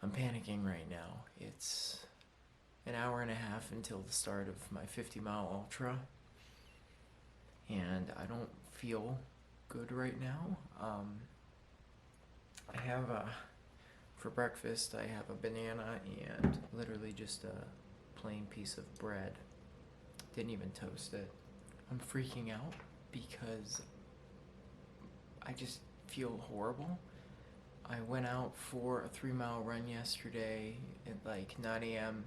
I'm panicking right now. It's an hour and a half until the start of my 50-mile ultra, and I don't feel good right now. I have for breakfast, I have a banana and literally just a plain piece of bread. Didn't even toast it. I'm freaking out because I just feel horrible. I went out for a 3-mile run yesterday at like 9 a.m.,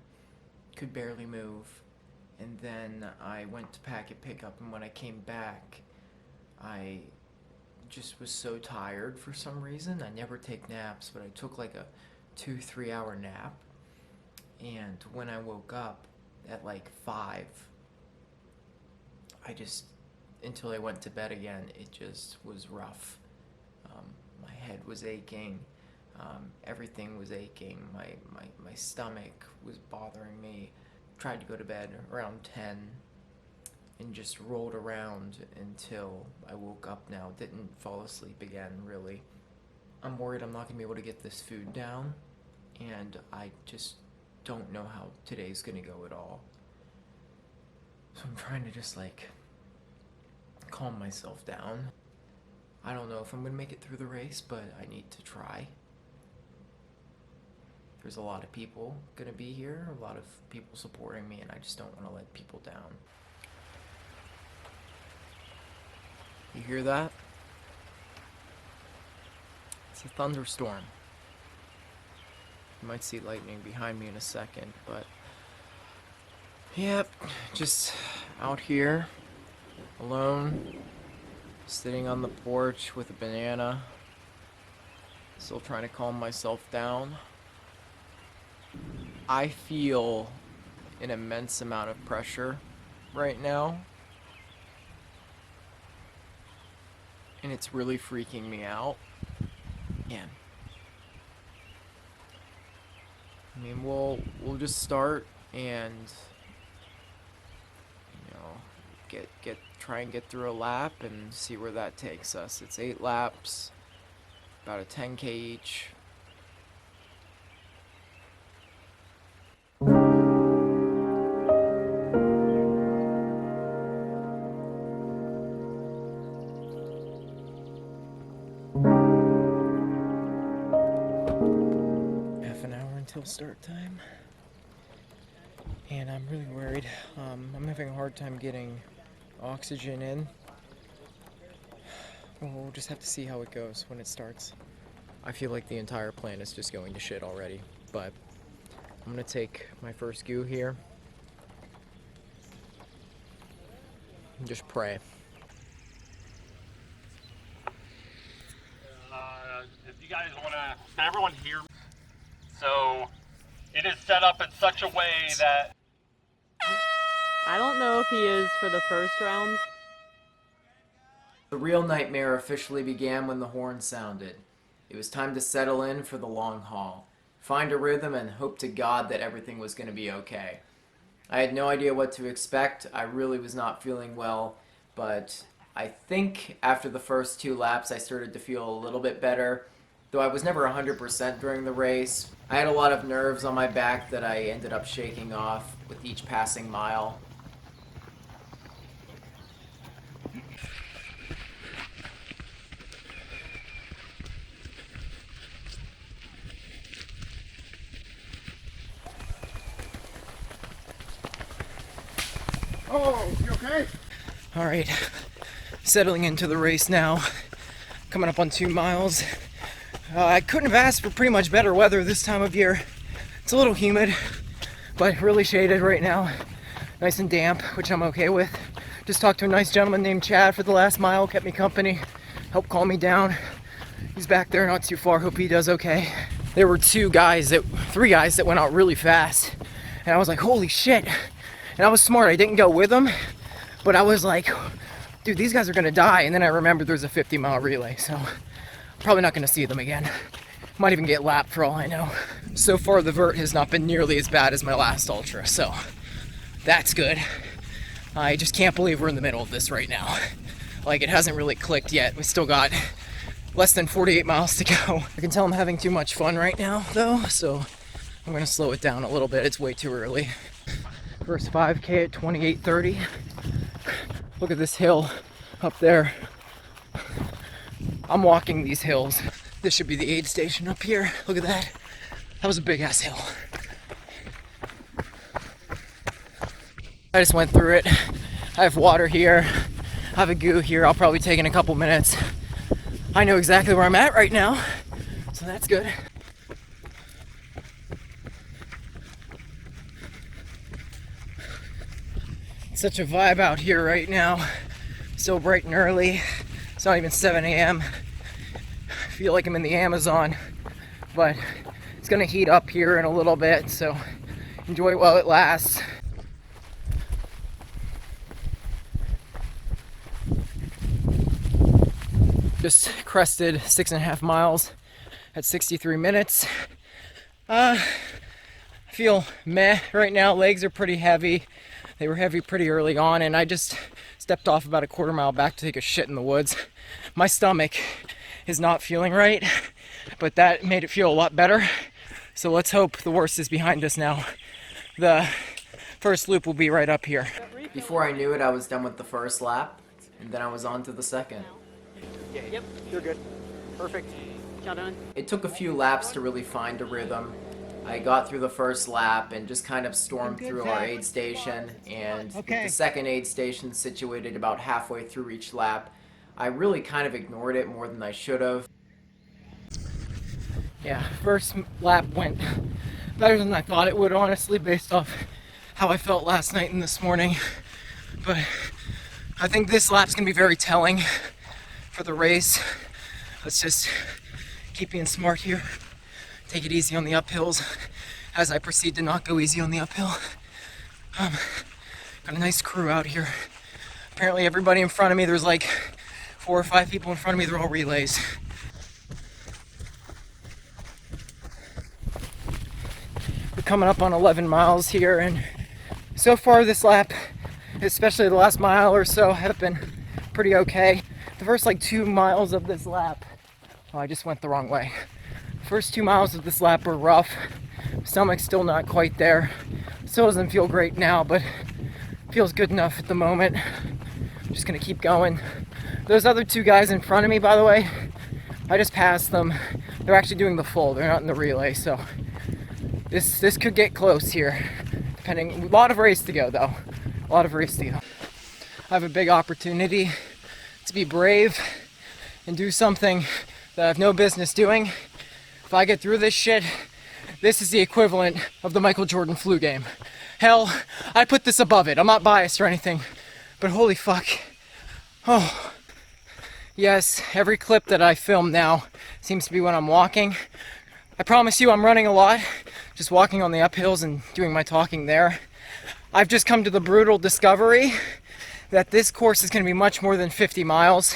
could barely move, and then I went to packet pickup, and when I came back, I just was so tired for some reason. I never take naps, but I took like a 2-3 hour nap, and when I woke up at like 5, until I went to bed again, it just was rough. My head was aching, everything was aching, my stomach was bothering me. Tried to go to bed around 10 and just rolled around until I woke up now. Didn't fall asleep again, really. I'm worried I'm not going to be able to get this food down, and I just don't know how today's going to go at all. So I'm trying to just like calm myself down. I don't know if I'm going to make it through the race, but I need to try. There's a lot of people going to be here, a lot of people supporting me, and I just don't want to let people down. You hear that? It's a thunderstorm. You might see lightning behind me in a second, but yep, just out here, alone, sitting on the porch with a banana, still trying to calm myself down. I feel an immense amount of pressure right now, and it's really freaking me out. Man, I mean, we'll just start and try and get through a lap and see where that takes us. It's 8 laps, about a 10K each. Half an hour until start time, and I'm really worried. I'm having a hard time getting oxygen in. We'll just have to see how it goes when it starts. I feel like the entire plan is just going to shit already, but I'm gonna take my first goo here and just pray. If you guys want to, everyone here. So it is set up in such a way that I don't know if he is for the first round. The real nightmare officially began when the horn sounded. It was time to settle in for the long haul, find a rhythm, and hope to God that everything was going to be okay. I had no idea what to expect. I really was not feeling well, but I think after the first 2 laps I started to feel a little bit better, though I was never 100% during the race. I had a lot of nerves on my back that I ended up shaking off with each passing mile. Oh, you okay? All right, settling into the race now, coming up on 2 miles. I couldn't have asked for pretty much better weather this time of year. It's a little humid, but really shaded right now. Nice and damp, which I'm okay with. Just talked to a nice gentleman named Chad for the last mile, kept me company, helped calm me down. He's back there not too far, hope he does okay. There were 3 guys that went out really fast, and I was like, holy shit. And I was smart, I didn't go with them, but I was like, dude, these guys are gonna die. And then I remembered there's a 50-mile relay, so I'm probably not gonna see them again. Might even get lapped for all I know. So far, the vert has not been nearly as bad as my last ultra, so that's good. I just can't believe we're in the middle of this right now. Like, it hasn't really clicked yet. We still got less than 48 miles to go. I can tell I'm having too much fun right now though, so I'm gonna slow it down a little bit. It's way too early. First 5K at 28:30. Look at this hill up there. I'm walking these hills. This should be the aid station up here. Look at that. That was a big ass hill. I just went through it. I have water here. I have a goo here. I'll probably take in a couple minutes. I know exactly where I'm at right now, so that's good. It's such a vibe out here right now. So bright and early. It's not even 7 a.m. I feel like I'm in the Amazon, but it's gonna heat up here in a little bit, so enjoy it while it lasts. Just crested 6.5 miles at 63 minutes. I feel meh right now. Legs are pretty heavy. They were heavy pretty early on, and I just stepped off about a quarter mile back to take a shit in the woods. My stomach is not feeling right, but that made it feel a lot better. So let's hope the worst is behind us now. The first loop will be right up here. Before I knew it, I was done with the first lap, and then I was on to the second. Yep. You're good. Perfect. Count on. It took a few laps to really find a rhythm. I got through the first lap and just kind of stormed through our aid station, and with the second aid station situated about halfway through each lap, I really kind of ignored it more than I should have. Yeah, first lap went better than I thought it would, honestly, based off how I felt last night and this morning. But I think this lap's gonna be very telling for the race. Let's just keep being smart here. Take it easy on the uphills as I proceed to not go easy on the uphill. Got a nice crew out here. Apparently everybody in front of me, there's like 4 or 5 people in front of me, they're all relays. We're coming up on 11 miles here, and so far this lap, especially the last mile or so, have been pretty okay. The first like 2 miles of this lap, oh, I just went the wrong way. First 2 miles of this lap were rough. Stomach's still not quite there. Still doesn't feel great now, but feels good enough at the moment. I'm just gonna keep going. Those other 2 guys in front of me, by the way, I just passed them. They're actually doing the full. They're not in the relay, so this could get close here. Depending, a lot of race to go though. A lot of race to go. I have a big opportunity to be brave and do something that I have no business doing. If I get through this shit, this is the equivalent of the Michael Jordan flu game. Hell, I put this above it. I'm not biased or anything, but holy fuck. Oh, yes, every clip that I film now seems to be when I'm walking. I promise you I'm running a lot, just walking on the uphills and doing my talking there. I've just come to the brutal discovery that this course is going to be much more than 50 miles.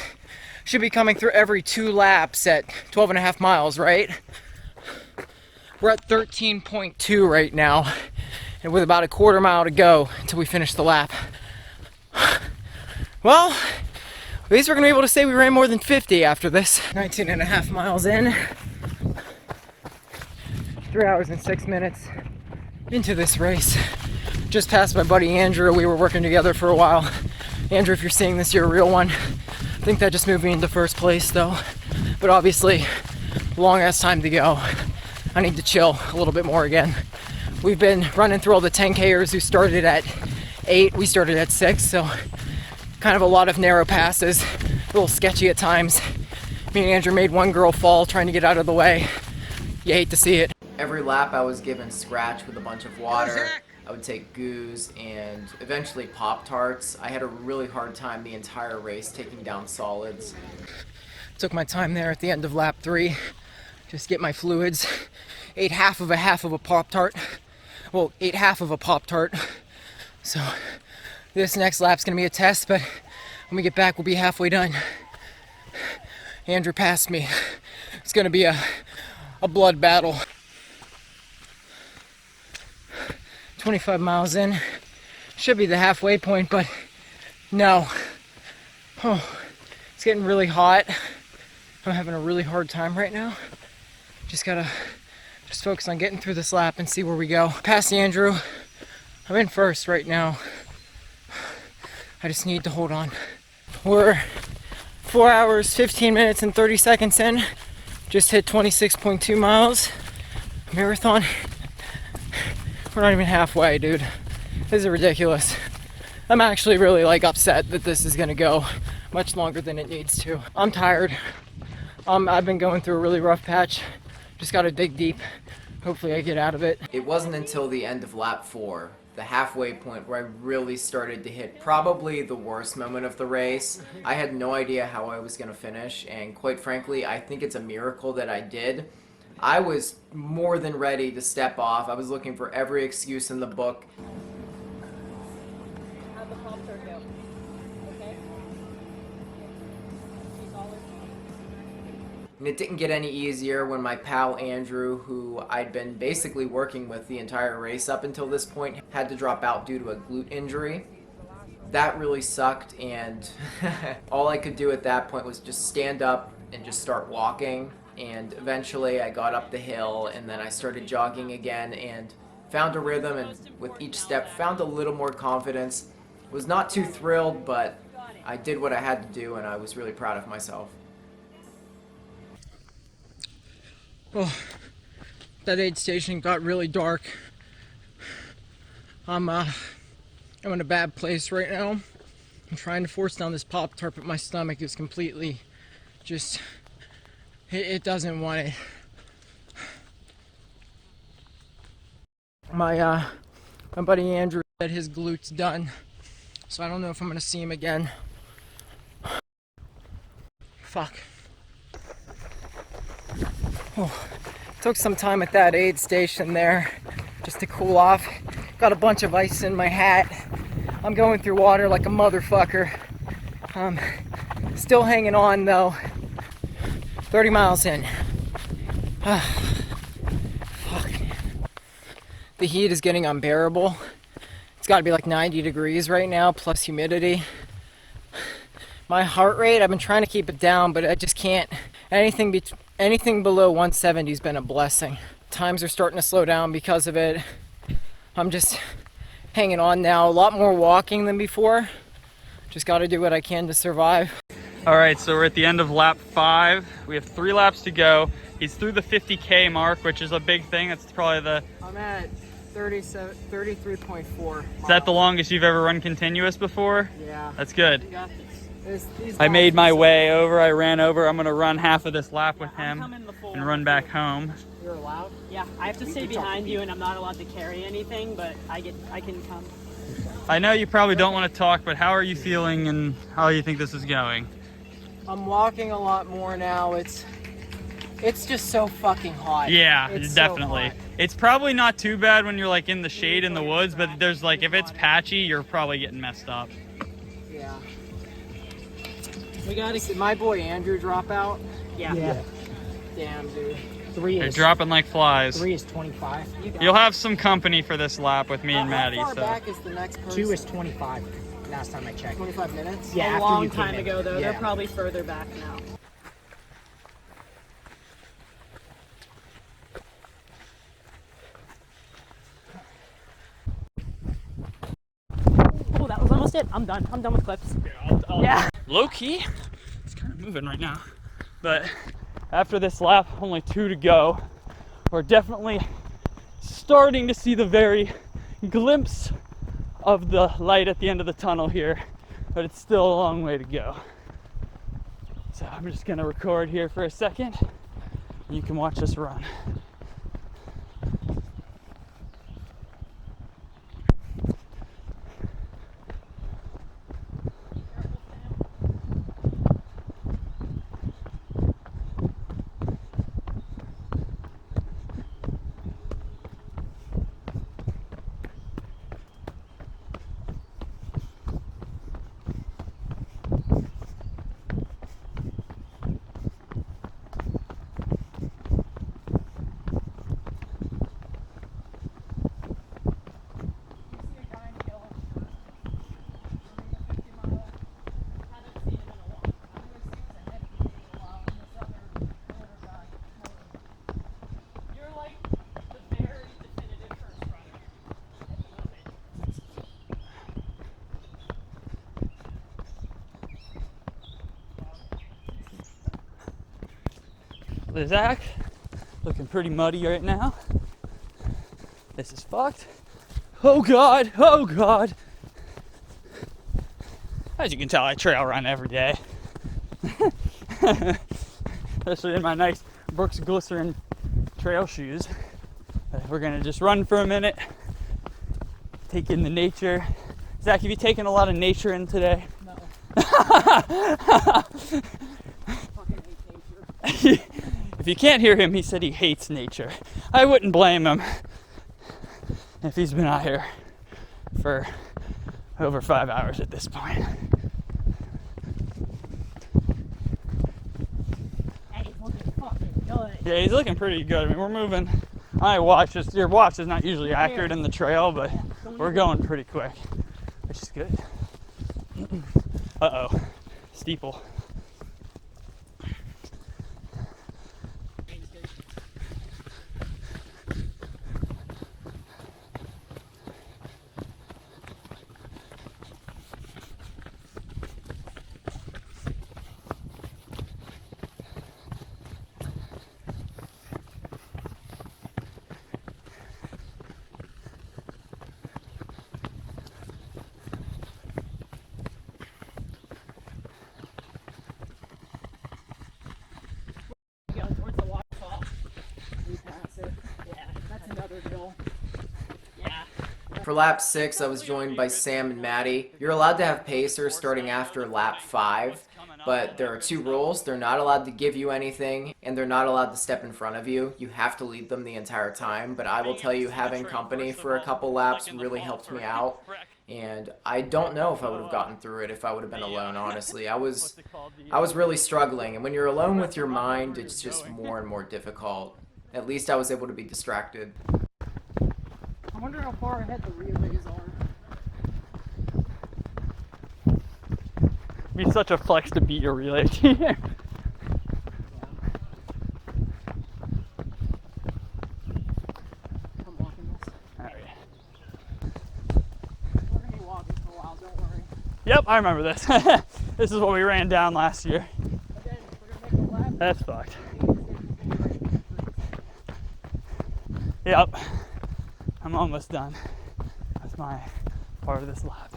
Should be coming through every 2 laps at 12.5 miles, right? We're at 13.2 right now, and with about a quarter mile to go until we finish the lap. Well, at least we're gonna be able to say we ran more than 50 after this. 19.5 miles in. 3 hours and 6 minutes into this race. Just passed my buddy Andrew. We were working together for a while. Andrew, if you're seeing this, you're a real one. I think that just moved me into first place though. But obviously, long ass time to go. I need to chill a little bit more again. We've been running through all the 10Kers who started at 8. We started at 6, so kind of a lot of narrow passes. A little sketchy at times. Me and Andrew made one girl fall trying to get out of the way. You hate to see it. Every lap I was given scratch with a bunch of water. I would take goos and eventually Pop-Tarts. I had a really hard time the entire race taking down solids. Took my time there at the end of lap 3. Just get my fluids. Ate half of a Pop-Tart. Well, ate half of a Pop-Tart. So this next lap's gonna be a test, but when we get back, we'll be halfway done. Andrew passed me. It's gonna be a blood battle. 25 miles in. Should be the halfway point, but no. Oh, it's getting really hot. I'm having a really hard time right now. Just gotta focus on getting through this lap and see where we go. Past Andrew, I'm in first right now. I just need to hold on. We're 4 hours, 15 minutes, and 30 seconds in. Just hit 26.2 miles. Marathon. We're not even halfway, dude. This is ridiculous. I'm actually really like upset that this is gonna go much longer than it needs to. I'm tired. I've been going through a really rough patch. Just gotta dig deep. Hopefully I get out of it. It wasn't until the end of lap 4, the halfway point, where I really started to hit probably the worst moment of the race. I had no idea how I was gonna finish, and quite frankly, I think it's a miracle that I did. I was more than ready to step off. I was looking for every excuse in the book. How'd the Pop-Tart go? Okay? And it didn't get any easier when my pal Andrew, who I'd been basically working with the entire race up until this point, had to drop out due to a glute injury. That really sucked, and all I could do at that point was just stand up and just start walking. And eventually I got up the hill, and then I started jogging again and found a rhythm, and with each step found a little more confidence. Was not too thrilled, but I did what I had to do, and I was really proud of myself. Oh, that aid station got really dark. I'm in a bad place right now. I'm trying to force down this Pop-Tart, but my stomach is completely just, it doesn't want it. My buddy Andrew said his glute's done, so I don't know if I'm gonna see him again. Fuck. Oh, took some time at that aid station there just to cool off. Got a bunch of ice in my hat. I'm going through water like a motherfucker. Still hanging on though. 30 miles in. Fuck. The heat is getting unbearable. It's gotta be like 90 degrees right now, plus humidity. My heart rate, I've been trying to keep it down, but I just can't. Anything below 170 has been a blessing. Times are starting to slow down because of it. I'm just hanging on now. A lot more walking than before. Just got to do what I can to survive. All right, so we're at the end of lap 5. We have 3 laps to go. He's through the 50K mark, which is a big thing. That's probably the... I'm at 33.4. Is that the longest you've ever run continuous before? Yeah. That's good. You got this. I made my way over. I ran over. I'm going to run half of this lap with him and run back home. You're allowed? Yeah, I have to stay behind you and I'm not allowed to carry anything, but I can come. I know you probably don't want to talk, but how are you feeling and how do you think this is going? I'm walking a lot more now. It's just so fucking hot. Yeah, it's definitely. So hot. It's probably not too bad when you're like in the shade in the woods, but there's like, if it's patchy, you're probably getting messed up. Yeah. We got Did my boy Andrew drop out? Yeah. Damn, dude. 3 They're is dropping like flies. 3 is 25. You'll have some company for this lap with me and Maddie. How far So back is the next person? 2 is 25. Last time I checked. 25 minutes? Yeah, a after long you came time in. ago though. Yeah. They're probably further back now. Oh, that was almost it. I'm done. I'm done with clips. Yeah. low key, it's kind of moving right now. But after this lap, only 2 to go. We're definitely starting to see the very glimpse of the light at the end of the tunnel here, but it's still a long way to go. So I'm just gonna record here for a second, and you can watch us run. to Zach. Looking pretty muddy right now. This is fucked. Oh God, oh God. As you can tell, I trail run every day. Especially in my nice Brooks Glycerin trail shoes. We're gonna just run for a minute, take in the nature. Zach, have you taken a lot of nature in today? No. Fucking hate nature. If you can't hear him, he said he hates nature. I wouldn't blame him if he's been out here for over 5 hours at this point. Hey, he's looking fucking good. Yeah, he's looking pretty good. I mean, we're moving. Your watch is not usually accurate in the trail, but we're going pretty quick, which is good. Uh-oh, steeple. Going towards the waterfall. We pass it. Yeah, that's another hill. Yeah. For lap 6, I was joined by Sam and Maddie. You're allowed to have pacers starting after lap 5, but there are 2 rules. They're not allowed to give you anything, and they're not allowed to step in front of you. You have to lead them the entire time, but I will tell you, having company for a couple laps really helped me out. And I don't know if I would have gotten through it if I would have been alone, honestly. I was really struggling, and when you're alone with your mind, it's just more and more difficult. At least I was able to be distracted. I wonder how far ahead the relays are. It'd be such a flex to beat your relay team. I'm walking this. Alright. We're gonna be walking for a while, don't worry. Yep, I remember this. This is what we ran down last year. Again, we're gonna make a lap. That's fucked. Yep. I'm almost done. That's my part of this lap.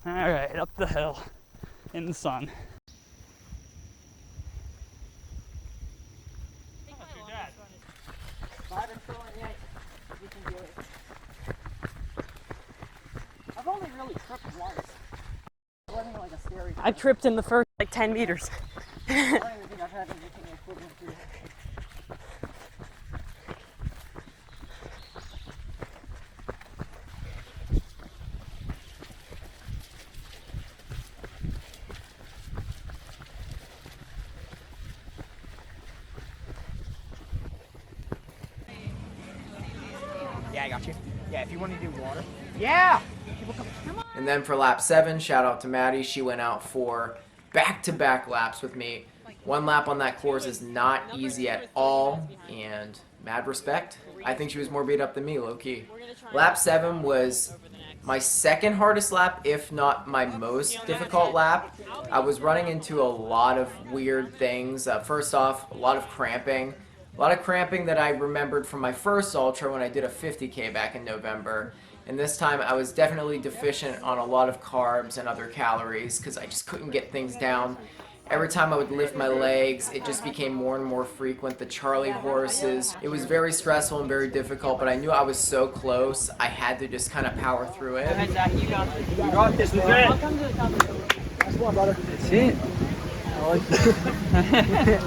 Alright, up the hill in the sun. I haven't thrown it yet. You can do it. I've only really tripped once. It wasn't like a scary I tripped in the first like 10 meters. I don't even think I've had anything equivalent to it. Yeah, I got you. Yeah, if you want to do water. Yeah! And then for lap 7, shout out to Maddie. She went out for back-to-back laps with me. 1 lap on that course is not easy at all, and mad respect. I think she was more beat up than me, low-key. Lap 7 was my second hardest lap, if not my most difficult lap. I was running into a lot of weird things. First off, a lot of cramping. A lot of cramping that I remembered from my first ultra when I did a 50K back in November. And this time I was definitely deficient on a lot of carbs and other calories because I just couldn't get things down. Every time I would lift my legs, it just became more and more frequent. The Charlie horses. It was very stressful and very difficult, but I knew I was so close, I had to just kind of power through it. Hey, Zach, you got this. You got this, this is I'll it. come to the top of the hill. That's what I brought up. That's it. I like it.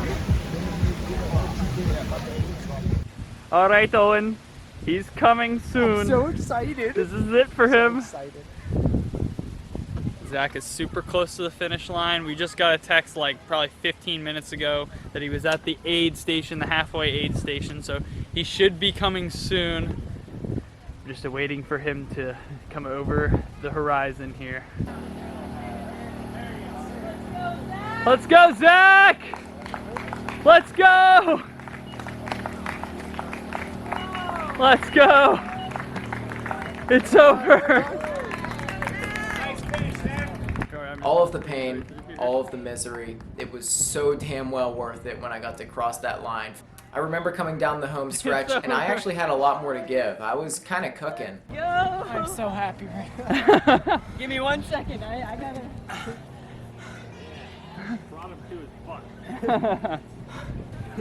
Alright, Owen. He's coming soon. I'm so excited. This is it for him. Excited. Zach is super close to the finish line. We just got a text like probably 15 minutes ago that he was at the aid station, the halfway aid station, so he should be coming soon. We're just waiting for him to come over the horizon here. Let's go, Zach! Let's go! Let's go! It's over! All of the pain, all of the misery, it was so damn well worth it when I got to cross that line. I remember coming down the home stretch, and I actually had a lot more to give. I was kind of cooking. Go! I'm so happy right now. Give me 1 second. I gotta. Brought him to his butt.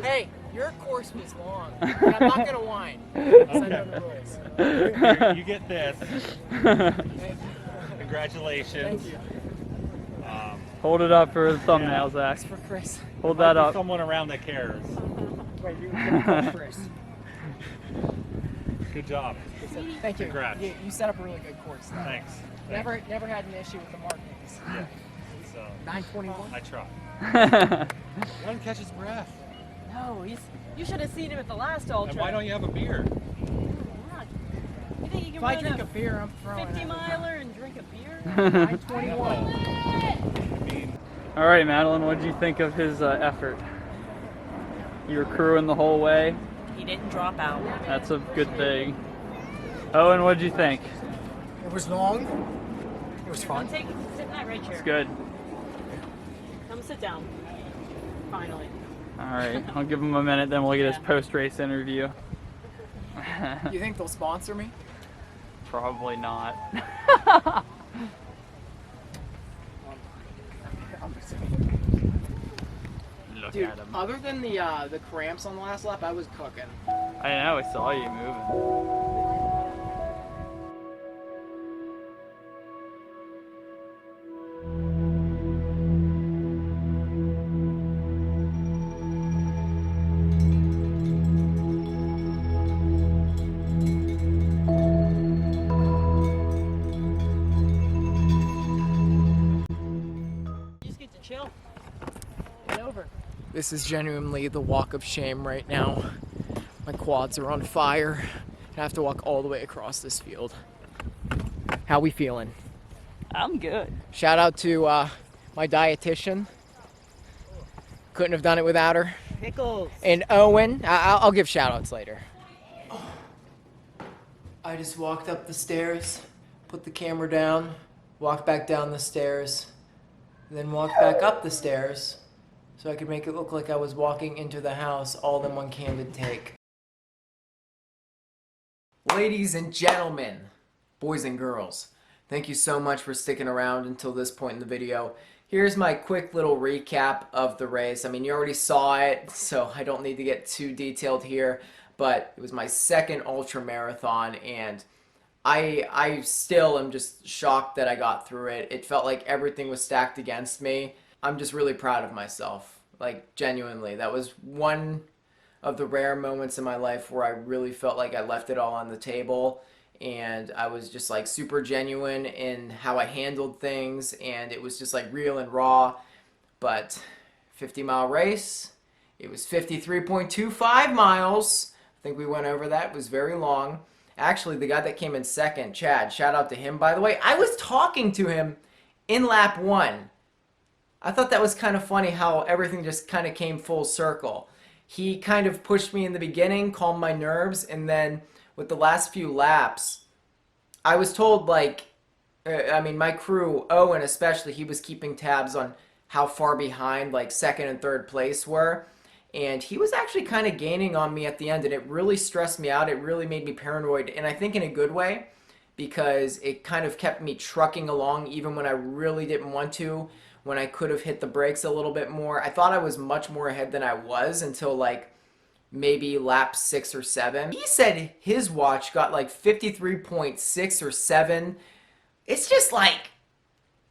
Hey, your course was long. And I'm not going to whine. 'Cause I know the rules. Here, you get this. Congratulations. Thank you. Hold it up for the thumbnail, Zach. Thanks for Chris. Hold that up. Someone around that cares. Wait, you're going to Chris. Good job. Thank you. Congrats. You set up a really good course. Though. Thanks. Never had an issue with the markings. Yeah. So 9:21. I tried. One catches breath. No, you should have seen him at the last ultra. And why don't you have a beer? You think you can If I run drink a a beer, I'm throwing 50 it. miler and drink a beer? 9:21. All right, Madeline, what did you think of his effort? You were crewing the whole way. He didn't drop out. That's a good thing. Owen, what did you think? It was long. It was Come fun. sit in that red chair. It's good. Come sit down. Finally. All right, I'll give him a minute, then we'll get his post-race interview. You think they'll sponsor me? Probably not. Look Dude, at him. other than the cramps on the last lap, I was cooking. I know, I saw you moving. You just get to chill. Get over. This is genuinely the walk of shame right now. My quads are on fire. I have to walk all the way across this field. How we feeling? I'm good. Shout out to my dietitian. Couldn't have done it without her. Pickles. And Owen. I'll give shout outs later. I just walked up the stairs, put the camera down, walked back down the stairs, then walked back up the stairs so I could make it look like I was walking into the house all in one candid take. Ladies and gentlemen, boys and girls, thank you so much for sticking around until this point in the video. Here's my quick little recap of the race. I mean, you already saw it, so I don't need to get too detailed here, but it was my second ultramarathon, and I still am just shocked that I got through it. It felt like everything was stacked against me. I'm just really proud of myself, like genuinely. That was one of the rare moments in my life where I really felt like I left it all on the table, and I was just like super genuine in how I handled things, and it was just like real and raw. But 50-mile race, it was 53.25 miles. I think we went over that. It was very long. Actually, the guy that came in second, Chad, shout out to him, by the way. I was talking to him in lap 1. I thought that was kind of funny how everything just kind of came full circle. He kind of pushed me in the beginning, calmed my nerves, and then with the last few laps, I was told, like, I mean, my crew, Owen especially, he was keeping tabs on how far behind, like, second and third place were. And he was actually kind of gaining on me at the end, and it really stressed me out. It really made me paranoid, and I think in a good way, because it kind of kept me trucking along even when I really didn't want to, when I could have hit the brakes a little bit more. I thought I was much more ahead than I was until like maybe lap 6 or 7. He said his watch got like 53.6 or 7. It's just like,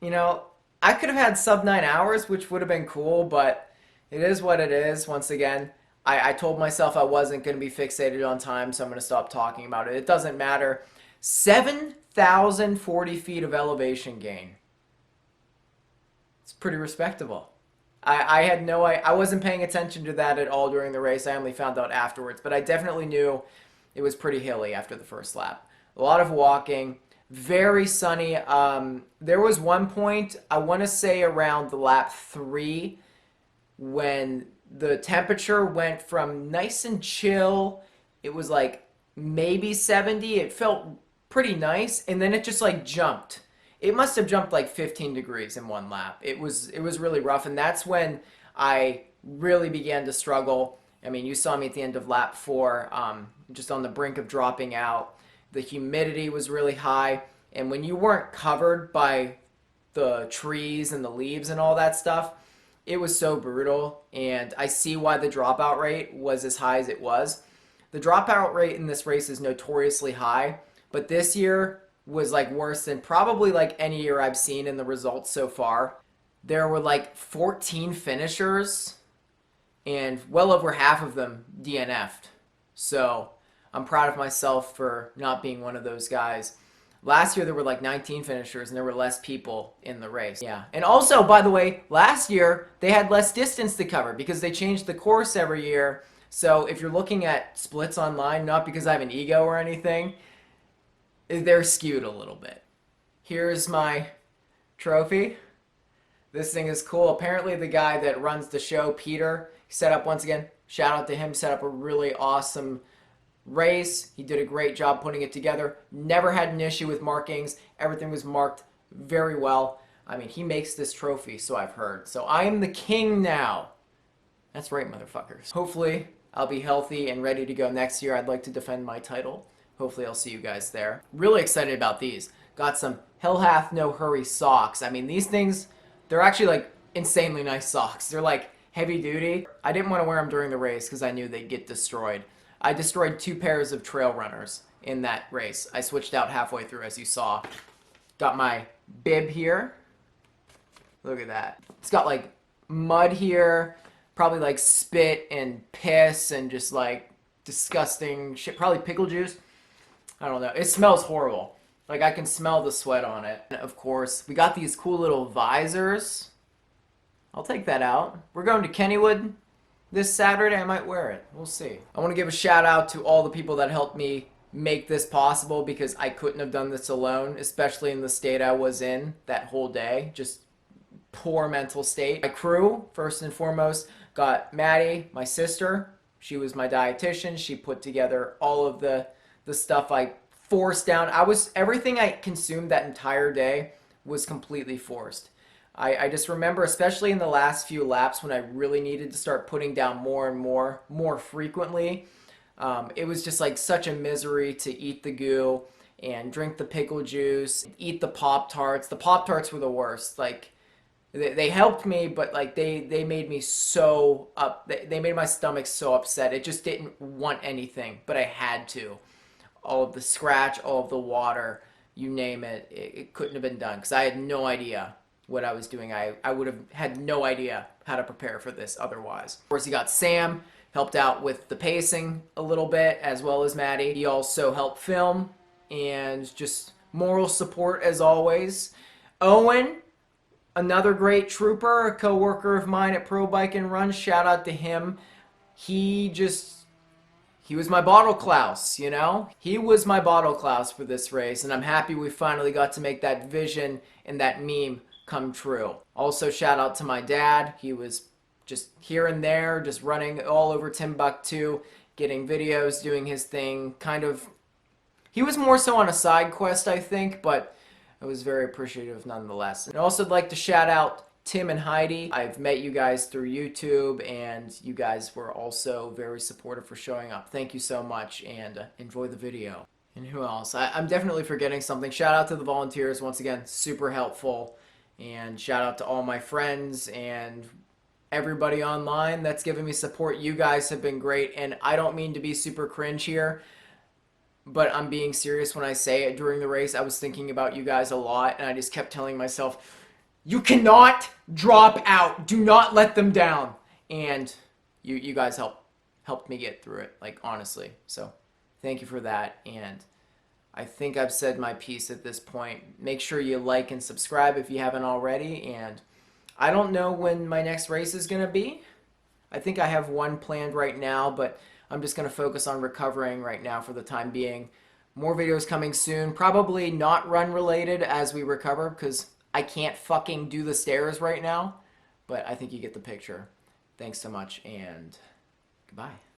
you know, I could have had sub 9 hours, which would have been cool, but it is what it is. Once again, I told myself I wasn't going to be fixated on time, so I'm going to stop talking about it. It doesn't matter. 7,040 feet of elevation gain. It's pretty respectable. I had no, I wasn't paying attention to that at all during the race. I only found out afterwards, but I definitely knew it was pretty hilly after the first lap. A lot of walking, very sunny. There was one point, I want to say around the lap 3, when the temperature went from nice and chill, it was like maybe 70, it felt pretty nice, and then it just like jumped. it must have jumped like 15 degrees in one lap. It was really rough, and that's when I really began to struggle. I mean, you saw me at the end of lap 4, just on the brink of dropping out. The humidity was really high, and when you weren't covered by the trees and the leaves and all that stuff, it was so brutal, and I see why the dropout rate was as high as it was. The dropout rate in this race is notoriously high, but this year was like worse than probably like any year I've seen in the results so far. There were like 14 finishers, and well over half of them DNF'd. So I'm proud of myself for not being one of those guys. Last year there were like 19 finishers and there were less people in the race. Yeah. And also, by the way, last year they had less distance to cover because they changed the course every year. So if you're looking at splits online, not because I have an ego or anything, they're skewed a little bit. Here's my trophy. This thing is cool. Apparently the guy that runs the show, Peter, set up, once again, shout out to him, set up a really awesome race. He did a great job putting it together. Never had an issue with markings. Everything was marked very well. I mean, he makes this trophy, so I've heard. So I am the king now. That's right, motherfuckers. Hopefully, I'll be healthy and ready to go next year. I'd like to defend my title. Hopefully, I'll see you guys there. Really excited about these. Got some Hell Hath No Hurry socks. I mean, these things, they're actually like insanely nice socks. They're like heavy duty. I didn't want to wear them during the race because I knew they'd get destroyed. I destroyed 2 pairs of trail runners in that race. I switched out halfway through, as you saw. Got my bib here. Look at that. It's got like mud here, probably like spit and piss and just like disgusting shit. Probably pickle juice. I don't know. It smells horrible. Like I can smell the sweat on it. And of course, we got these cool little visors. I'll take that out. We're going to Kennywood this Saturday. I might wear it. We'll see. I want to give a shout out to all the people that helped me make this possible because I couldn't have done this alone, especially in the state I was in that whole day. Just poor mental state. My crew, first and foremost, got Maddie, my sister. She was my dietitian. She put together all of the stuff I forced down. Everything I consumed that entire day was completely forced. I just remember, especially in the last few laps when I really needed to start putting down more and more frequently, it was just like such a misery to eat the goo and drink the pickle juice, eat the Pop-Tarts. The Pop-Tarts were the worst. Like, they helped me, but like they made me so they made my stomach so upset. It just didn't want anything, but I had to. All of the scratch, all of the water, you name it, it couldn't have been done because I had no idea what I was doing. I would have had no idea how to prepare for this otherwise. Of course, you got Sam, helped out with the pacing a little bit, as well as Maddie. He also helped film, and just moral support as always. Owen, another great trooper, a co-worker of mine at Pro Bike and Run, shout out to him. He was my bottle Klaus, you know? He was my bottle Klaus for this race, and I'm happy we finally got to make that vision and that meme come true. Also, shout out to my dad. He was just here and there, just running all over Timbuktu, getting videos, doing his thing. He was more so on a side quest, I think, but I was very appreciative nonetheless. And I also would like to shout out Tim and Heidi. I've met you guys through YouTube, and you guys were also very supportive for showing up. Thank you so much, and enjoy the video. And who else? I'm definitely forgetting something. Shout out to the volunteers, once again, super helpful. And shout out to all my friends and everybody online that's given me support. You guys have been great, and I don't mean to be super cringe here, but I'm being serious when I say it. During the race, I was thinking about you guys a lot, and I just kept telling myself, you cannot drop out. Do not let them down. And you guys helped me get through it, like, honestly. So thank you for that. And I think I've said my piece at this point. Make sure you like and subscribe if you haven't already. And I don't know when my next race is going to be. I think I have one planned right now, but I'm just going to focus on recovering right now for the time being. More videos coming soon. Probably not run related as we recover, because I can't fucking do the stairs right now, but I think you get the picture. Thanks so much, and goodbye.